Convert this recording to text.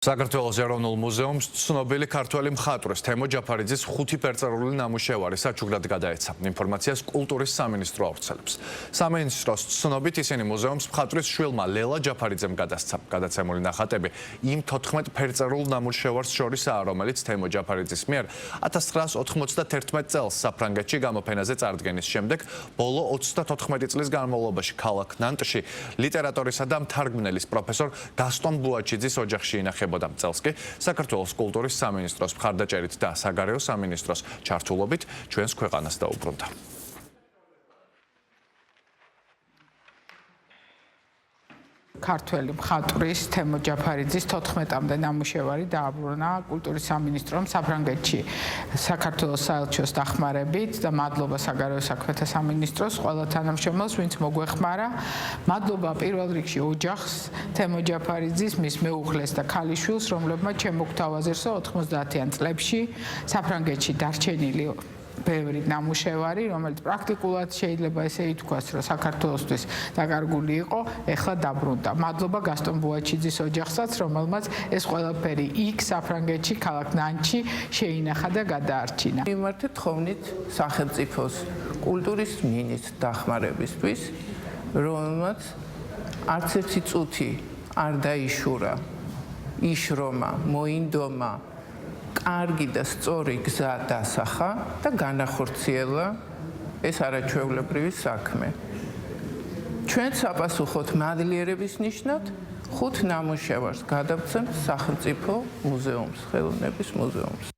საქართველოს ეროვნულ მუზეუმს ცნობილი ქართველი მხატვრის თემო ჯაფარიძის 5 ფერწერული ნამუშევარი საჩუქრად გადაეცა. ინფორმაციას კულტურის სამინისტრო ავრცელებს. სამინისტროს ცნობით ისინი მუზეუმს მხატვრის შვილმა ლელა ჯაფარიძემ გადასცა. გადაცემული ნახატები იმ 14 ფერწერულ ნამუშევარს შორისაა, რომელიც თემო ჯაფარიძის მიერ 1991 წელს საფრანგეთში გამოფენაზე წარდგენის შემდეგ ბოლო 34 წლის განმავლობაში ქალაქ ნანტში ლიტერატორისა და მთარგმნელის პროფესორ გასტონ ბუაჩიძის ოჯახში ინახება. წელს კი საქართველოს კულტურის სამინისტროს მხარდაჭერით და საგარეო სამინისტროს ჩართულობით ჩვენს ქვეყანას დაუბრუნდა. ქართველი მხატვრის თემო ჯაფარიძის 14-მდე ნამუშევარი დააბრუნა კულტურის სამინისტრომ საფრანგეთში საქართველოს საელჩოს დახმარებით და მადლობა საგარეო საქმეთა სამინისტროს ყველა თანამშრომელს, ვინც მოგვეხმარა. მადლობა პირველ რიგში ოჯახს, თემო ჯაფარიძის, მის მეუღლეს და ქალიშვილს, რომლებმაც შემოგთავაზეს 90-იან წლებში საფრანგეთში დარჩენილი ბევრი ნამუშევარი, რომელიც პრაქტიკულად შეიძლება ესე ითქვას, რომ საქართველოსთვის დაკარგული იყო, ეხლა დაბრუნდა. მადლობა გასტონ ბუაჩიძის ოჯახსაც, რომელმაც ეს ყველაფერი იქ საფრანგეთში, ქალაქ ნანტში შეინახა და გადაარჩინა. მიმართეთ თხოვნით სახელმწიფოს კულტურის მინისტრს დახმარებისთვის, რომელმაც არც ერთი წუთი არ დაიშურა, იშრომა, მოინდომა, კარგი და სწორი გზა დასახა და განახორციელა ეს არაჩვეულებრივი საქმე. ჩვენ საპასუხოდ მადლიერების ნიშნად 5 ნამუშევარს გადავცემთ სახელმწიფო მუზეუმს, ხელოვნების მუზეუმს.